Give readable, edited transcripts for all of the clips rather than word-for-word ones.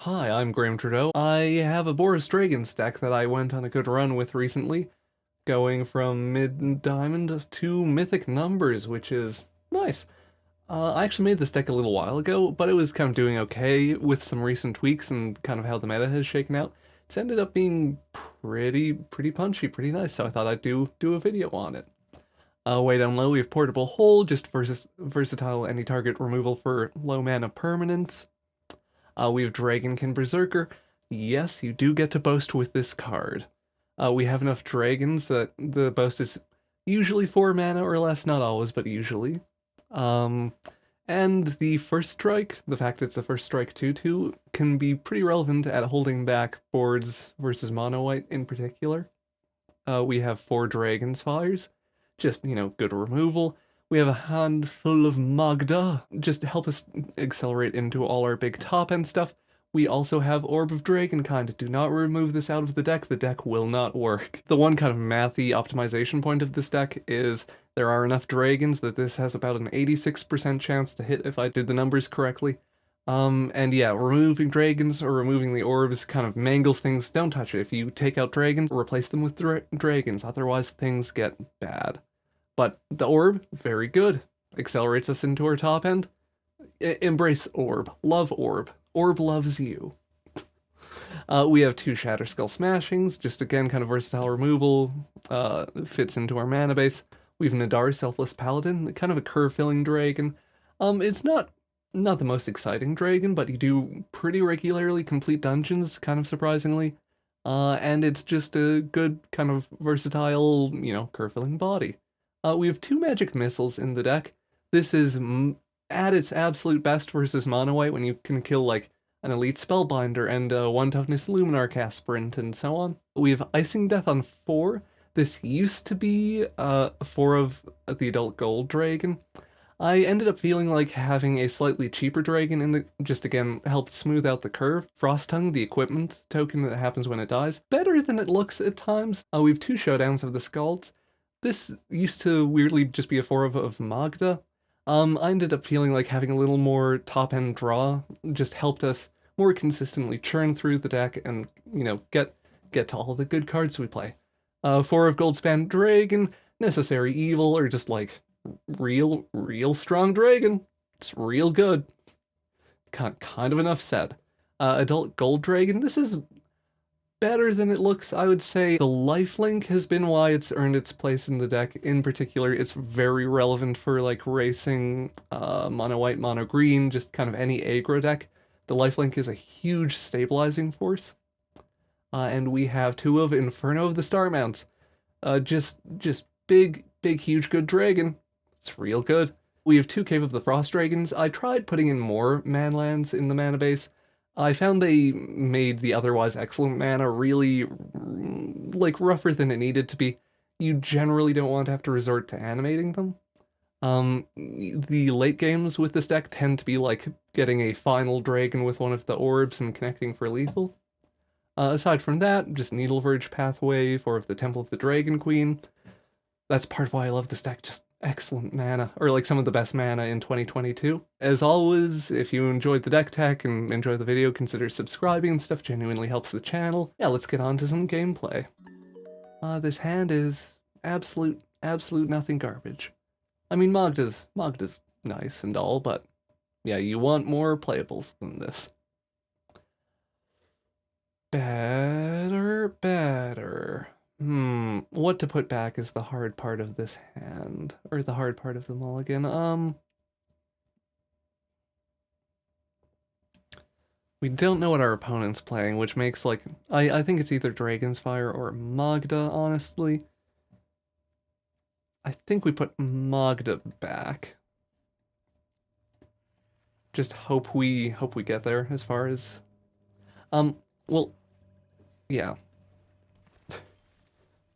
Hi, I'm Graham Trudeau. I have a Boros Dragons deck that I went on a good run with recently, going from mid-diamond to mythic numbers, which is nice. I actually made this deck a little while ago, but it was kind of doing okay with some recent tweaks and kind of how the meta has shaken out. It's ended up being pretty punchy, pretty nice, so I thought I'd do a video on it. Way down low, we have Portable Hole, just versatile any target removal for low mana permanents. We have Dragonkin Berserker. Yes, you do get to boast with this card. We have enough dragons that the boast is usually 4 mana or less, not always, but usually. Um, and the first strike, the fact it's a first strike 2/2, can be pretty relevant at holding back boards versus mono white in particular. We have 4 Dragon's Fires, just, good removal. We have a handful of Magda, just to help us accelerate into all our big top end stuff. We also have Orb of Dragonkind. Do not remove this out of the deck will not work. The one kind of mathy optimization point of this deck is there are enough dragons that this has about an 86% chance to hit if I did the numbers correctly. And yeah, removing dragons or removing the orbs kind of mangles things. Don't touch it. If you take out dragons, replace them with dragons. Otherwise, things get bad. But the orb, very good. Accelerates us into our top end. Embrace orb. Love orb. Orb loves you. We have 2 Shatterskull Smashings, just again, kind of versatile removal. Fits into our mana base. We have Nadar, Selfless Paladin, kind of a curve-filling dragon. It's not the most exciting dragon, but you do pretty regularly complete dungeons, kind of surprisingly. And it's just a good kind of versatile, curve-filling body. We have 2 magic missiles in the deck. This is at its absolute best versus mono white when you can kill like an elite spellbinder and 1 toughness luminar cast sprint and so on. We have Icing Death on 4. This used to be 4 of the adult gold dragon. I ended up feeling like having a slightly cheaper dragon in the just again helped smooth out the curve. Frost Tongue, the equipment token that happens when it dies, better than it looks at times. We have 2 showdowns of the Scalds. This used to weirdly just be a 4 of Magda. I ended up feeling like having a little more top-end draw just helped us more consistently churn through the deck and, get to all the good cards we play. 4 of Goldspan Dragon, Necessary Evil, or just like real strong dragon. It's real good. Kind of enough said. Adult Gold Dragon, this is better than it looks, I would say. The lifelink has been why it's earned its place in the deck. In particular, it's very relevant for like racing mono white, mono green, just kind of any aggro deck. The lifelink is a huge stabilizing force. And we have 2 of Inferno of the Starmounts. Just big, huge, good dragon. It's real good. We have 2 Cave of the Frost Dragons. I tried putting in more manlands in the mana base. I found they made the otherwise excellent mana really, like, rougher than it needed to be. You generally don't want to have to resort to animating them. The late games with this deck tend to be like getting a final dragon with one of the orbs and connecting for lethal. Aside from that, just Needle Verge pathway for the Temple of the Dragon Queen. That's part of why I love this deck, just excellent mana, or like some of the best mana in 2022. As always, if you enjoyed the deck tech and enjoy the video, consider subscribing and stuff, genuinely helps the channel. Yeah, let's get on to some gameplay. This hand is absolute nothing garbage. I mean, Magda's nice and all, but yeah, you want more playables than this. Better. What to put back is the hard part of this hand, or the hard part of the mulligan. We don't know what our opponent's playing, which makes like, I think it's either Dragon's Fire or Magda, honestly. I think we put Magda back. Just hope we get there as far as, well, yeah.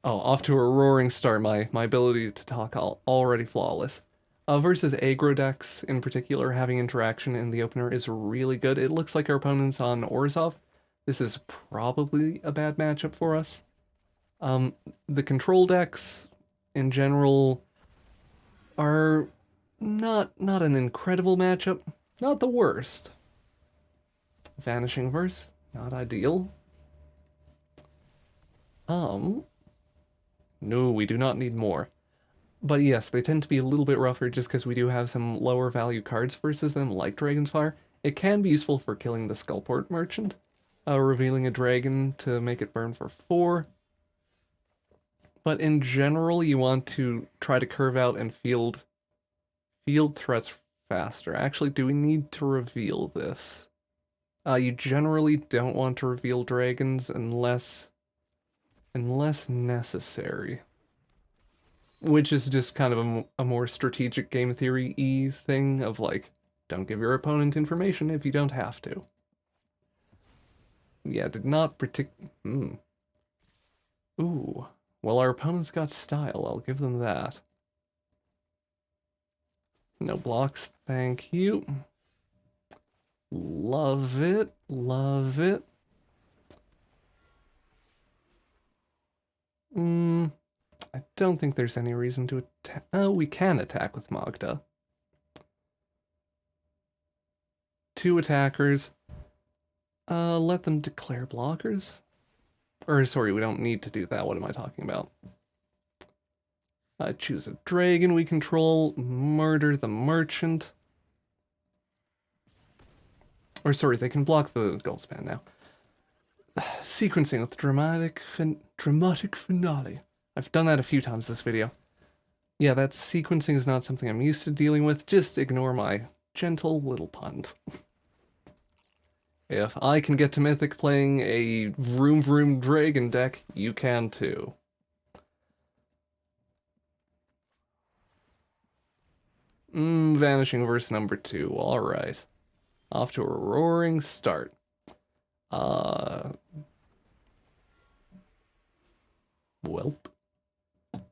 Oh, off to a roaring start. My ability to talk already flawless. Versus aggro decks in particular, having interaction in the opener is really good. It looks like our opponent's on Orzhov. This is probably a bad matchup for us. The control decks in general are not an incredible matchup. Not the worst. Vanishing Verse, not ideal. No, we do not need more. But yes, they tend to be a little bit rougher just because we do have some lower value cards versus them, like Dragon's Fire. It can be useful for killing the Skullport Merchant, revealing a dragon to make it burn for 4. But in general, you want to try to curve out and field threats faster. Actually, do we need to reveal this? You generally don't want to reveal dragons unless necessary. Which is just kind of a more strategic game theory-y thing of like, don't give your opponent information if you don't have to. Yeah, did not Ooh. Well, our opponent's got style, I'll give them that. No blocks, thank you. Love it, love it. I don't think there's any reason to attack. Oh, we can attack with Magda. 2 attackers. Let them declare blockers? Or, sorry, we don't need to do that. What am I talking about? Choose a dragon we control. Murder the merchant. Or, sorry, they can block the Goldspan now. Sequencing with dramatic finale. I've done that a few times this video. Yeah, that sequencing is not something I'm used to dealing with. Just ignore my gentle little puns. If I can get to Mythic playing a Vroom Vroom Dragon deck, you can too. Vanishing Verse number 2, alright. Off to a roaring start. Welp.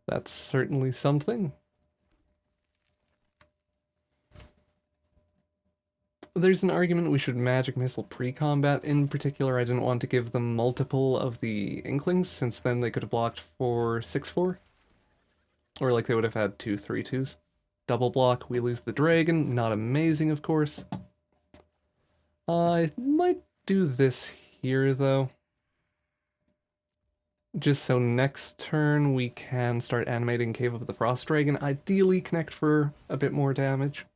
That's certainly something. There's an argument we should Magic Missile pre-combat. In particular, I didn't want to give them multiple of the Inklings, since then they could have blocked for 6/4. Or like they would have had 2 3/2s. Double block, we lose the dragon. Not amazing, of course. I might do this here, though. Just so next turn we can start animating Cave of the Frost Dragon. Ideally connect for a bit more damage.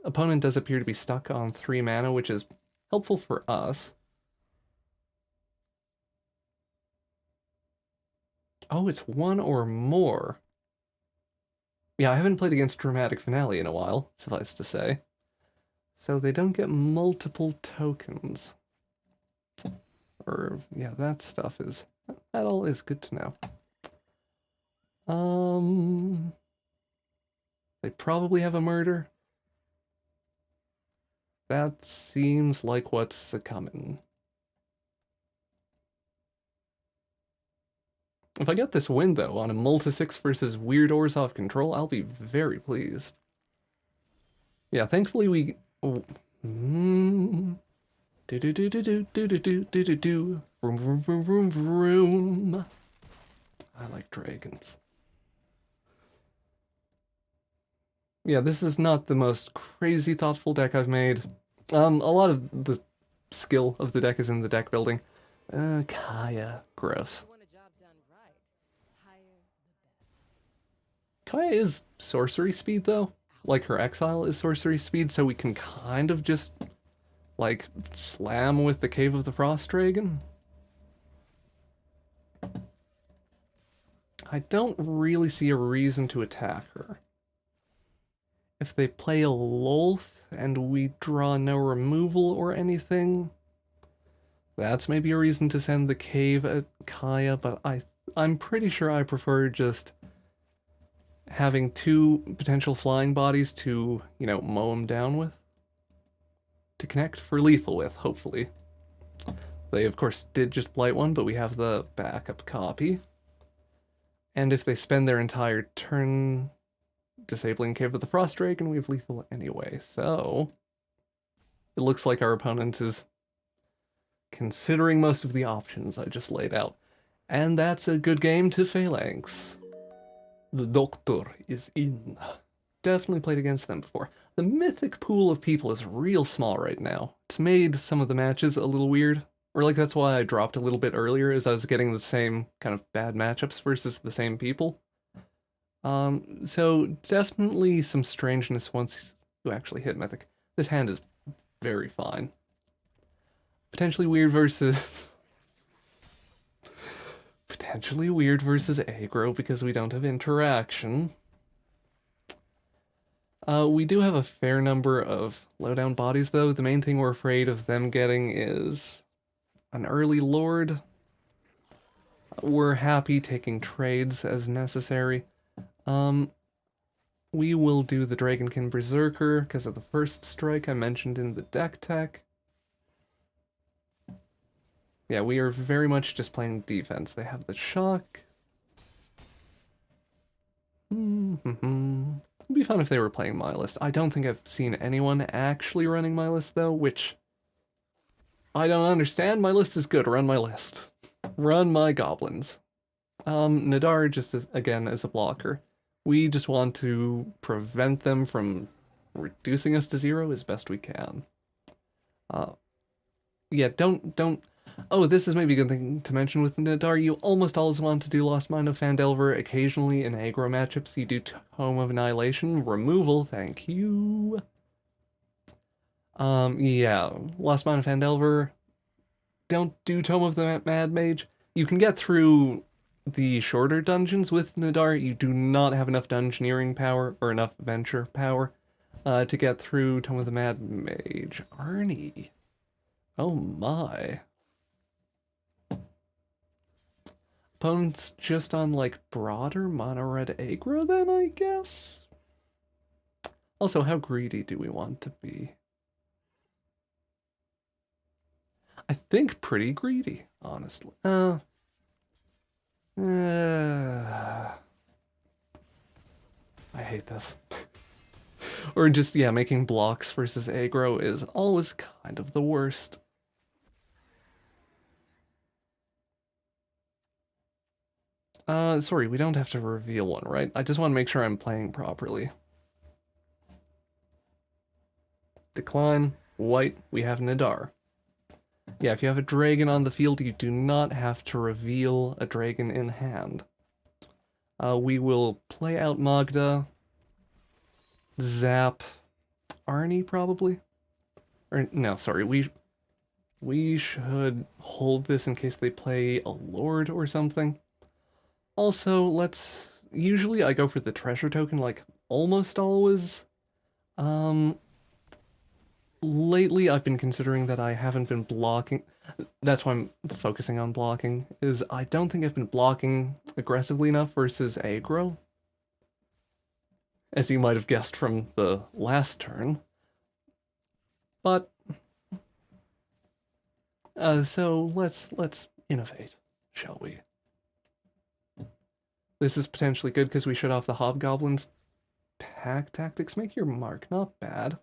Opponent does appear to be stuck on 3 mana, which is helpful for us. Oh, it's 1 or more. Yeah, I haven't played against Dramatic Finale in a while, suffice to say. So they don't get multiple tokens. Or, yeah, that stuff is... that all is good to know. They probably have a murder. That seems like what's coming. If I get this win, though, on a multi-6 versus weird Orzhov control, I'll be very pleased. Yeah, thankfully we... Oh. Do-do-do-do-do-do-do-do-do-do. Vroom, vroom, vroom, vroom, vroom. I like dragons. Yeah, this is not the most crazy thoughtful deck I've made. A lot of the skill of the deck is in the deck building. Kaya. Gross. Kaya is sorcery speed, though. Like, her exile is sorcery speed, so we can kind of just, like, slam with the Cave of the Frost Dragon. I don't really see a reason to attack her. If they play a Lolth and we draw no removal or anything, that's maybe a reason to send the Cave at Kaya, but I'm pretty sure I prefer just having 2 potential flying bodies to, you know, mow them down with. To connect for lethal with, hopefully. They, of course, did just blight 1, but we have the backup copy. And if they spend their entire turn disabling Cave of the Frost Dragon, we have lethal anyway, so... it looks like our opponent is considering most of the options I just laid out. And that's a good game to Phalanx. The Doctor is in. Definitely played against them before. The Mythic pool of people is real small right now. It's made some of the matches a little weird. Or like that's why I dropped a little bit earlier, is I was getting the same kind of bad matchups versus the same people. So definitely some strangeness once you actually hit Mythic. This hand is very fine. Potentially weird versus potentially weird versus aggro because we don't have interaction. We do have a fair number of lowdown bodies though. The main thing we're afraid of them getting is an early lord. We're happy taking trades as necessary. We will do the Dragonkin Berserker because of the first strike I mentioned in the deck tech. Yeah, we are very much just playing defense. They have the shock. It'd be fun if they were playing my list. I don't think I've seen anyone actually running my list though, which I don't understand. My list is good. Run my list. Run my goblins. Nadar just again as a blocker. We just want to prevent them from reducing us to 0 as best we can. Yeah, don't. Oh, this is maybe a good thing to mention with Nadar. You almost always want to do Lost Mine of Phandelver. Occasionally in aggro matchups, you do Tome of Annihilation. Removal, thank you. Yeah, Lost Mine of Phandelver. Don't do Tome of the Mad Mage. You can get through the shorter dungeons with Nadar. You do not have enough dungeoneering power or enough venture power to get through Tome of the Mad Mage. Arnie. Oh my. Opponent's just on like broader mono red aggro then, I guess? Also, how greedy do we want to be? I think pretty greedy, honestly. I hate this. Or just, yeah, making blocks versus aggro is always kind of the worst. Sorry, we don't have to reveal one, right? I just want to make sure I'm playing properly. Decline, white, we have Nadar. Yeah, if you have a dragon on the field, you do not have to reveal a dragon in hand. We will play out Magda, zap Arnie, probably? Or, no, sorry, we should hold this in case they play a lord or something. Also, usually I go for the treasure token, like, almost always. Lately I've been considering that I haven't been blocking. That's why I'm focusing on blocking, is I don't think I've been blocking aggressively enough versus aggro. As you might have guessed from the last turn. But, so let's innovate, shall we? This is potentially good because we shut off the hobgoblins. Pack tactics, make your mark, not bad.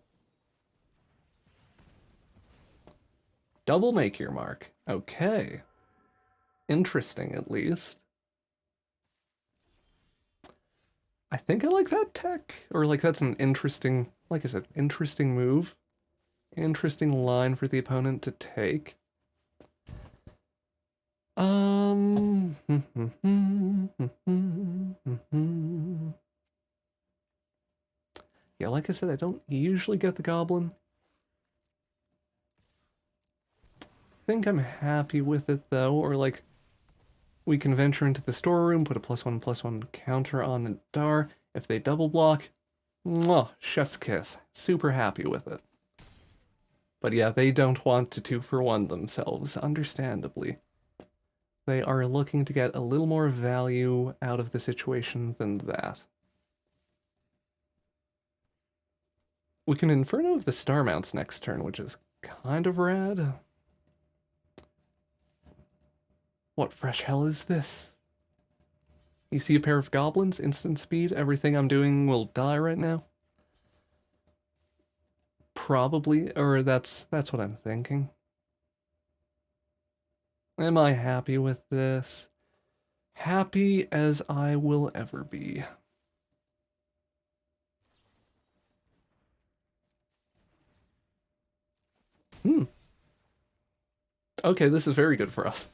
Double make your mark, okay. Interesting, at least. I think I like that tech, or like that's an interesting, like I said, interesting move. Interesting line for the opponent to take. Yeah, like I said, I don't usually get the goblin. I think I'm happy with it though, or like we can venture into the storeroom, put a +1/+1 counter on the Dar. If they double block, mwah, chef's kiss. Super happy with it. But yeah, they don't want to 2-for-1 themselves, understandably. They are looking to get a little more value out of the situation than that. We can Inferno of the Star Mounts next turn, which is kind of rad. What fresh hell is this? You see a pair of goblins, instant speed, everything I'm doing will die right now? Probably, or that's what I'm thinking. Am I happy with this? Happy as I will ever be. Okay, this is very good for us.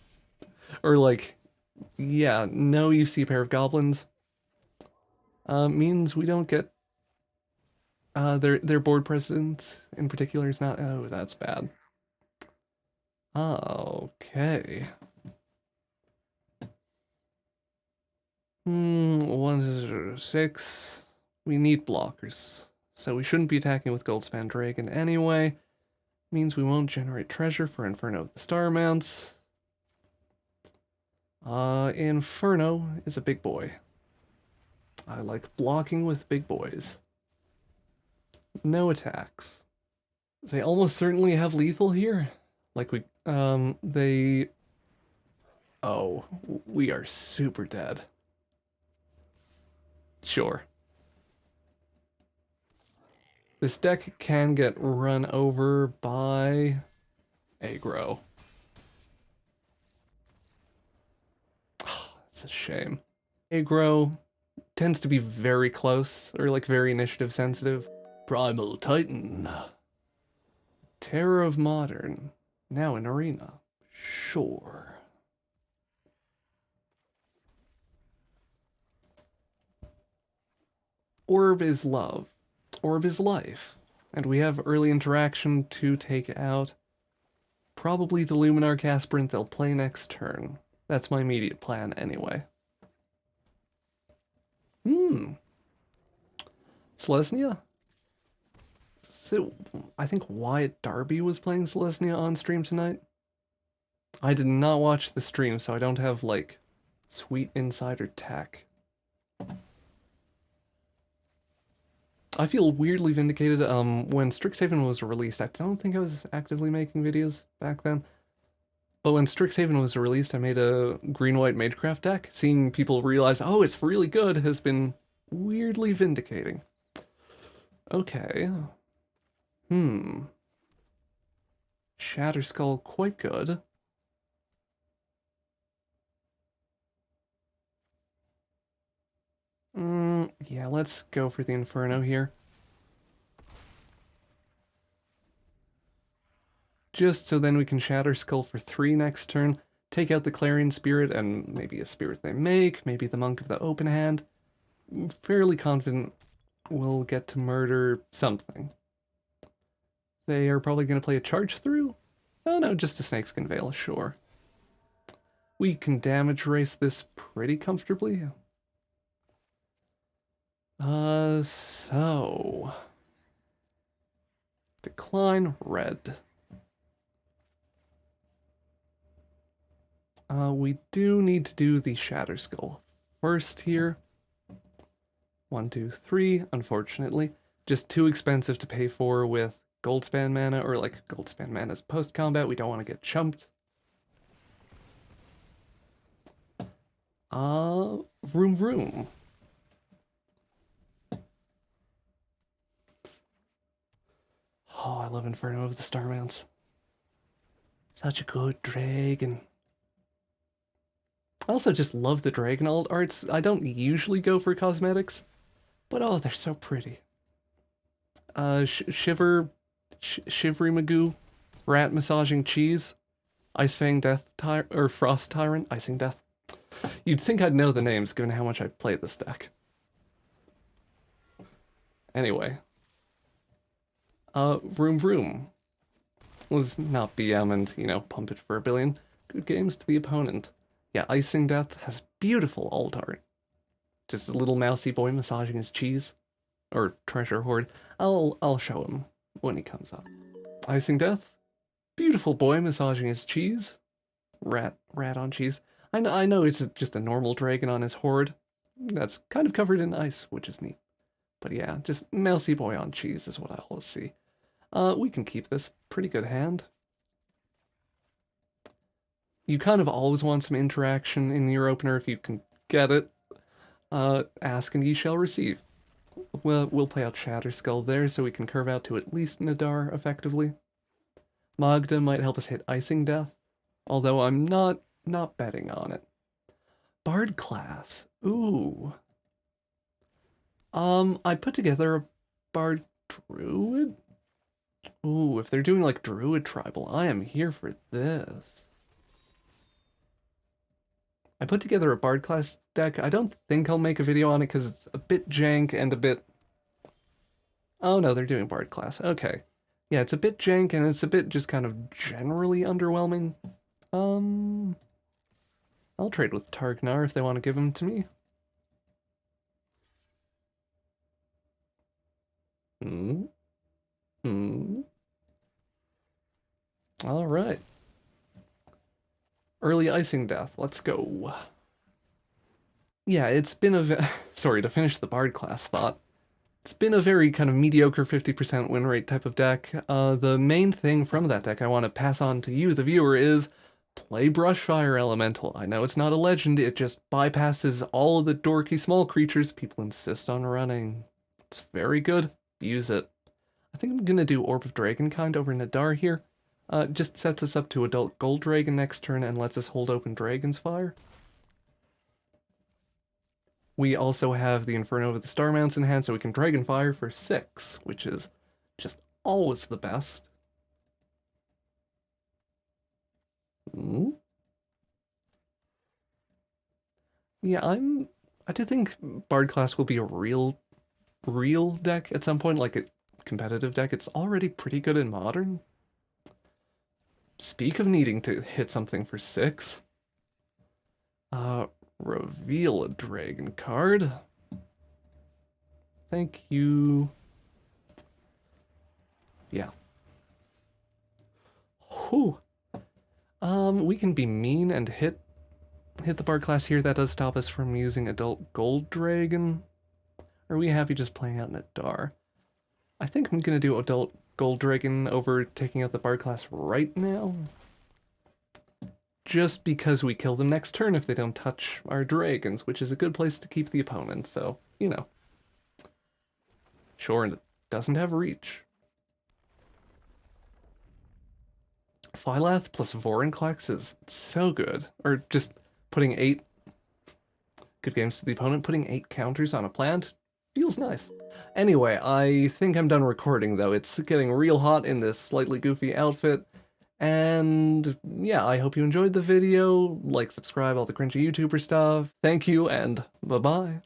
Or like, yeah, no you see a pair of goblins. Means we don't get their board presence in particular is not. Oh, that's bad. Okay. 1 6. We need blockers, so we shouldn't be attacking with Goldspan Dragon anyway. Means we won't generate treasure for Inferno of the Star Mounts. Inferno is a big boy. I like blocking with big boys. No attacks. They almost certainly have lethal here. Like they... Oh, we are super dead. Sure. This deck can get run over by aggro. It's a shame. Aggro tends to be very close, or like very initiative sensitive. Primal Titan. Terror of Modern. Now in Arena. Sure. Orb is love. Orb is life. And we have early interaction to take out probably the Luminar Casperant they'll play next turn. That's my immediate plan anyway. Selesnya? So, I think Wyatt Darby was playing Selesnya on stream tonight. I did not watch the stream, so I don't have, like, sweet insider tech. I feel weirdly vindicated. When Strixhaven was released, I don't think I was actively making videos back then. But when Strixhaven was released, I made a green-white Magecraft deck. Seeing people realize, oh, it's really good, has been weirdly vindicating. Okay. Shatterskull, quite good. Yeah, let's go for the Inferno here. Just so then we can Shatterskull for 3 next turn, take out the Clarion Spirit and maybe a Spirit they make, maybe the Monk of the Open Hand. Fairly confident we'll get to murder something. They are probably going to play a Charge Through? Oh no, just a Snakeskin Veil, sure. We can damage race this pretty comfortably. So... Decline red. We do need to do the Shatterskull first here. 1, 2, 3, unfortunately. Just too expensive to pay for with Goldspan mana, or like Goldspan mana's post-combat. We don't want to get chumped. Vroom vroom. Oh, I love Inferno of the Star Mounts. Such a good dragon. I also just love the dragon alt arts. I don't usually go for cosmetics, but oh, they're so pretty. Shivery Magoo, Rat Massaging Cheese, Ice Fang or Frost Tyrant, Icing Death. You'd think I'd know the names given how much I play this deck. Anyway. Vroom Vroom. Let's not BM and, you know, pump it for a billion. Good games to the opponent. Yeah, Icing Death has beautiful alt art. Just a little mousy boy massaging his cheese. Or treasure hoard. I'll show him when he comes up. Icing Death. Beautiful boy massaging his cheese. Rat on cheese. I know it's just a normal dragon on his hoard. That's kind of covered in ice, which is neat. But yeah, just mousy boy on cheese is what I always see. We can keep this. Pretty good hand. You kind of always want some interaction in your opener if you can get it. Ask and ye shall receive. We'll play out Shatterskull there so we can curve out to at least Nadar effectively. Magda might help us hit Icing Death, although I'm not betting on it. Bard class. Ooh. I put together a Bard Druid. Ooh, if they're doing like Druid Tribal, I am here for this. I put together a Bard class deck. I don't think I'll make a video on it because it's a bit jank and a bit... Oh no, they're doing Bard class. Okay. Yeah, it's a bit jank and it's a bit just kind of generally underwhelming. Um, I'll trade with Targnar if they want to give him to me. Hmm. Hmm. All right. Early icing death. Let's go. Yeah, it's been a... Sorry, to finish the Bard class thought. It's been a very kind of mediocre 50% win rate type of deck. The main thing from that deck I want to pass on to you, the viewer, is play Brushfire Elemental. I know it's not a legend, it just bypasses all of the dorky small creatures people insist on running. It's very good. Use it. I think I'm going to do Orb of Dragonkind over Nadar here. Just sets us up to Adult Gold Dragon next turn and lets us hold open Dragon's Fire. We also have the Inferno of the Star Mounts in hand, so we can Dragonfire for 6, which is just always the best. Ooh. Yeah, I do think Bard class will be a real deck at some point, like a competitive deck. It's already pretty good in Modern. Speak of needing to hit something for 6. Reveal a dragon card. Thank you. Yeah. Whew. We can be mean and hit the Bard class here. That does stop us from using Adult Gold Dragon. Are we happy just playing out Nadar? I think I'm gonna do Adult Gold Dragon over taking out the Bard class right now. Just because we kill them next turn if they don't touch our dragons, which is a good place to keep the opponent, so, you know. Sure, and it doesn't have reach. Phylath plus Vorinclex is so good. Or just putting 8 good games to the opponent, putting 8 counters on a plant feels nice. Anyway, I think I'm done recording though. It's getting real hot in this slightly goofy outfit. And yeah, I hope you enjoyed the video. Like, subscribe, all the cringy YouTuber stuff. Thank you, and bye-bye.